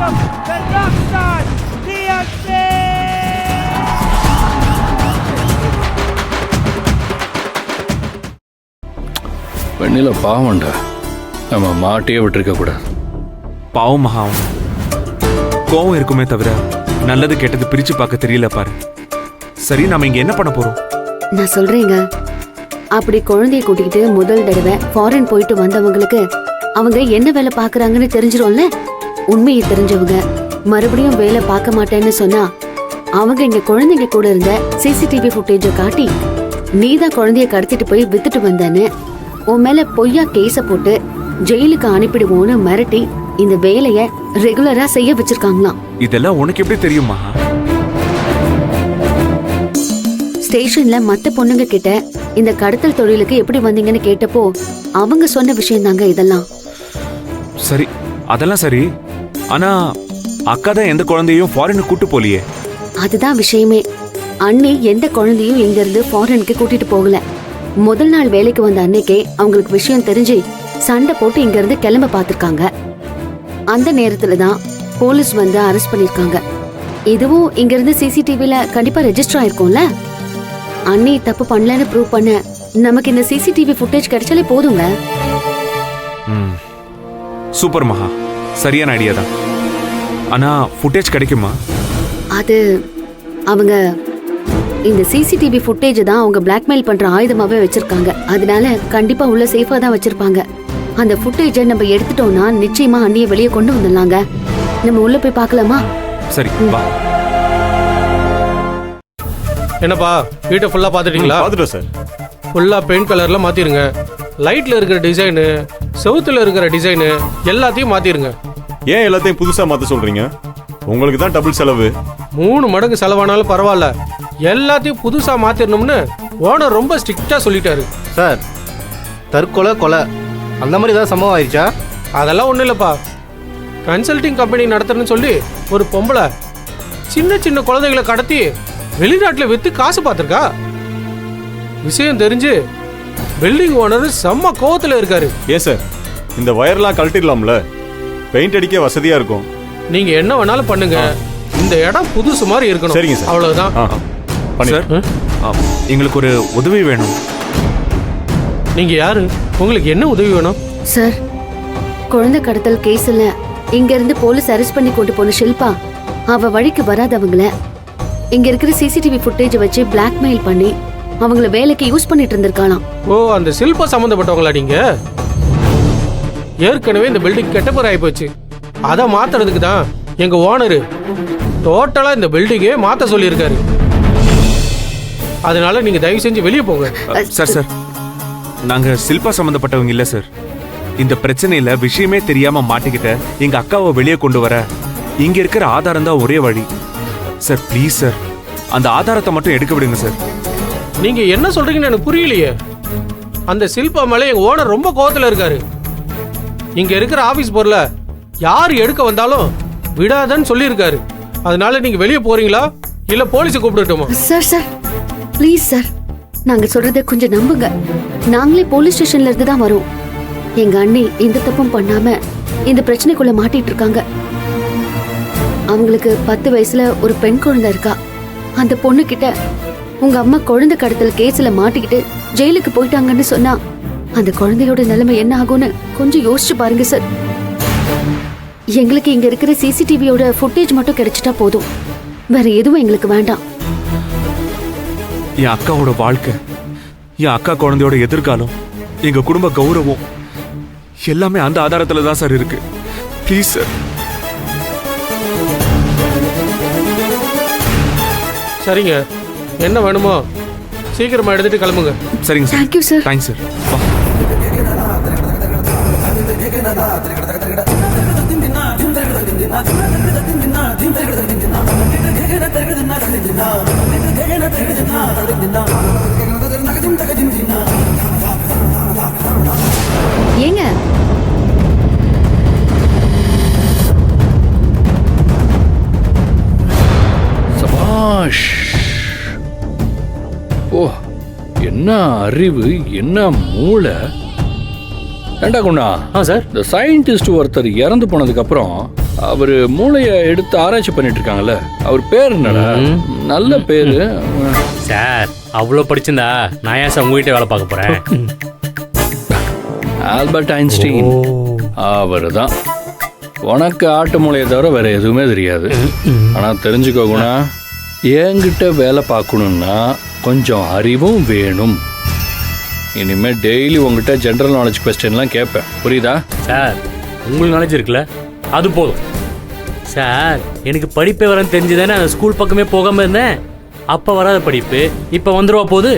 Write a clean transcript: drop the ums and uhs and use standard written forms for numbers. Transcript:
welcome the rockstar Beyonce. வெண்ணில பாவம்டா, நம்ம மாட்டியே விட்டுருக்க கூடாது. பாவம் மகா, கோவம் இருக்குமே தவிர நல்லது கெட்டது பிரிச்சு பார்க்க தெரியல பாரு. சரி, நாம இங்க என்ன பண்ண போறோம்? நான் சொல்றேங்க, அப்படி குழந்தைய கூட்டிக்கிட்டு முதல் தடவை ஃபாரின் போயிட்டு வந்தவங்களுக்கு அவங்க என்ன வேலை பாக்குறாங்கன்னு தெரிஞ்சிரும்ல. உண்மையை தெரிஞ்சவங்க மறுபடியும் வேலை பார்க்க மாட்டேன்னு சொன்னா அவங்க இங்க குழந்தைங்க கூட இருந்த சிசிடிவி ஃபுட்டேஜ காட்டி நீதான் குழந்தைய கடத்திட்டு போய் வித்துட்டு வந்தேன்னு உன் மேல பொய்யா கேஸ போட்டு ஜெயிலுக்கு அனுப்பிடுவோன்னு மிரட்டி இந்த வேலைய ரெகுலரா செய்ய வச்சிருக்காங்களாம். இதெல்லாம் உனக்கு எப்படி தெரியுமா? ஸ்டேஷன்ல மத்த பொண்ணுங்க கிட்ட இந்த கடத்தல் தொழிலுக்கு எப்படி வந்தீங்கன்னு கேட்டப்போ அவங்க சொன்ன விஷயம் தாங்க இதெல்லாம். சரி, அதெல்லாம் சரி. ஆனா அக்கா தான் எந்த குழந்தையும் ஃபாரினுக்கு கூட்டு போலியே. அதுதான் விஷயமே. அண்ணி எந்த குழந்தையும் இங்க இருந்து ஃபாரினுக்கு கூட்டிட்டு போகல. முதல் நாள் வேலைக்கு வந்த அன்னைக்கே அவங்களுக்கு விஷயம் தெரிஞ்சு சண்டை போட்டு இங்க இருந்து கிளம்ப பாத்துருக்காங்க. அந்த நேரத்துல தான் போலீஸ் வந்து அரெஸ்ட் பண்ணிருக்காங்க. இதுவும் இங்க இருந்து சிசிடிவில கண்டிப்பா ரெஜிஸ்டர் ஆயிருக்கும்ல. அண்ணி தப்பு பண்ணலன்னு ப்ரூவ் பண்ண நமக்கு இந்த சிசிடிவி ஃபுட்டேஜ் கிடைச்சாலே போதுங்க. சூப்பர் மகா, சரியான ஐடியா தான். ஆனா ஃபுட்டேஜ் கிடைக்குமா? அது அவங்க இந்த சிசிடிவி ஃபுட்டேஜ் தான் அவங்க பிளாக்மெயில் பண்ற ஆயுதமாவே வச்சிருக்காங்க. அதனால கண்டிப்பா உள்ள சேஃபா தான் வச்சிருப்பாங்க. அந்த ஃபுட்டேஜை நம்ம எடுத்துட்டோம்னா நிச்சயமா அண்ணியை வெளியே கொண்டு வந்துடலாங்க. நம்ம உள்ள போய் பார்க்கலாமா? சரி வா. என்னப்பா, வீட்டை ஃபுல்லா பாத்துட்டீங்களா? பாத்துட்டோம் சார். ஃபுல்லா பெயிண்ட் கலர்ல மாத்திருங்க. லைட்ல இருக்கிற டிசைனு, செவுத்துல இருக்கிற டிசைனு எல்லாத்தையும் மாத்திருங்க. ஏன் எல்லாத்தையும் புதுசா மாத்த சொல்றீங்க? உங்களுக்கு தான் டபுள் செலவு. 3 மடங்கு செலவானாலும் பரவாயில்ல, எல்லாத்தையும் புதுசா மாத்திரணும்னு ஓனர் ரொம்ப ஸ்ட்ரிக்டா சொல்லிட்டாரு. சார், தற்கொலை கொலை அந்த மாதிரி ஏதாவது சம்பவம் ஆயிடுச்சா? அதெல்லாம் ஒன்றும் இல்லைப்பா. கன்சல்டிங் கம்பெனி நடத்துறேன்னு சொல்லி ஒரு பொம்பளை சின்ன சின்ன குழந்தைகளை கடத்தி வெளிநாட்டில் விற்று காசு பார்த்துருக்கா. விஷயம் தெரிஞ்சு பில்டிங் ஓனர் செம்ம கோவத்தில் இருக்காரு. ஏன் சார், இந்த வயர்லாம் கழட்டிடலாம்ல? பெயிண்ட் அடிக்க வசதியா இருக்கும். நீங்க என்ன வேணாலும் பண்ணுங்க, இந்த இடம் புதுசு மாதிரி இருக்கணும். சரிங்க சார், அவ்வளவுதான். சார், எங்களுக்கு ஒரு உதவி வேணும். நீங்க யாரு? உங்களுக்கு என்ன உதவி வேணும்? சார், குழந்தை கடத்தல் கேஸ்ல இங்க இருந்து போலீஸ் அரெஸ்ட் பண்ணி கொண்டு போன ஷில்பா அவ வழிக்கு வராதவங்கள இங்க இருக்கிற சிசிடிவி ஃபுட்டேஜ் வச்சு பிளாக்மெயில் பண்ணி அவங்கள வேலைக்கு யூஸ் பண்ணிட்டு இருந்திருக்காளாம். ஓ, அந்த ஷில்பா சம்பந்தப்பட்டவங்களா நீங்க? ஏற்கனவே இந்த பில்டிங் கெட்ட பேர் ஆகி போச்சு. அதை மாத்துறதுக்கு தான் எங்க ஓனரு டோட்டலா இந்த பில்டிங்கே மாத்த சொல்லியிருக்காரு. அதனால நீங்க தயவு செஞ்சு வெளியே போங்க. சார் சார், நாங்க ஷில்பா சம்பந்தப்பட்டவங்க இல்ல சார். இந்த பிரச்சனையில விஷயமே தெரியாம மாட்டிக்கிட்ட எங்க அக்காவை வெளியே கொண்டு வர இங்க இருக்கிற ஆதாரம் தான் ஒரே வழி. சார் ப்ளீஸ் சார், அந்த ஆதாரத்தை மட்டும் எடுக்க விடுங்க சார். நீங்க என்ன சொல்றீங்கன்னு எனக்கு புரியலையே. அந்த ஷில்பா மேல எங்க ஓனர் ரொம்ப கோவத்துல இருக்காரு. இங்க இருக்கிற ஆபீஸ் பொருளை யார் எடுக்க வந்தாலும் விடாதன்னு சொல்லியிருக்காரு. அதனால நீங்க வெளியே போறீங்களா இல்ல போலீஸை கூப்பிடட்டுமா? சார் சார் ப்ளீஸ் சார், நாங்க சொல்றத கொஞ்சம் நம்புங்க. நாங்களே போலீஸ் ஸ்டேஷன்ல இருந்து தான் வரோம். எங்க அண்ணி எந்த தப்பும் பண்ணாம இந்த பிரச்சனைக்குள்ள மாட்டிட்டு இருக்காங்க. அவங்களுக்கு 10 வயசுல ஒரு பெண் குழந்தை இருக்கா. அந்த பொண்ணு கிட்ட உங்க அம்மா குழந்தை கடத்தல் கேஸ்ல மாட்டிக்கிட்டு ஜெயிலுக்கு போயிட்டாங்கன்னு சொன்னா அந்த குழந்தையோட நிலைமை என்ன ஆகும்னு கொஞ்சம் யோசிச்சு பாருங்க சார். எங்களுக்கு இங்க இருக்கிற சிசிடிவியோட ஃபுட்டேஜ் மட்டும் கிடைச்சிட்டா போதும், வேற எதுவும் எங்களுக்கு வேண்டாம். என் அக்காவோட வாழ்க்கை, என் அக்கா குழந்தையோட எதிர்காலம், எங்க குடும்ப கௌரவம் எல்லாமே அந்த ஆதாரத்துல தான் சார் இருக்கு. Please sir. சரிங்க, என்ன வேணுமோ சீக்கிரமா எடுத்துட்டு கிளம்புங்க. சரிங்க sir. Thank you sir. Thanks sir. ஏங்க, சபாஷ். ஓ, என்ன அறிவு, என்ன மூளை. ஏண்டா குண்ணா, சார், இந்த சயின்டிஸ்ட் ஒருத்தர் இறந்து போனதுக்கு அப்புறம் அவர் மூளையை எடுத்து ஆராய்ச்சி பண்ணிட்டு இருக்காங்கல்ல, அவர் பேர் என்னடா? நல்ல பேரு. சார் அவ்வளோ படிச்சிருந்தா நான் ஏன் சார் உங்ககிட்ட வேலை பார்க்க போறேன்? Albert Einstein. அவர் தான். உனக்கு ஆட்டு மூளையை தவிர வேற எதுவுமே தெரியாது. ஆனா தெரிஞ்சுக்கோ குணா, என்கிட்ட வேலை பார்க்கணும்னா கொஞ்சம் அறிவும் வேணும். இனிமே டெய்லி உங்ககிட்ட ஜென்ரல் நாலேஜ் கொஸ்டின்லாம் கேட்பேன், புரியுதா? சார் உங்களுக்கு நாலேஜ் இருக்குல்ல, அது போதும். சார் எனக்கு படிப்பே வரன்னு தெரிஞ்சுதானே அந்த ஸ்கூல் பக்கமே போகாம இருந்தேன். அப்போ வராத படிப்பு இப்போ வந்துருவா போகுது.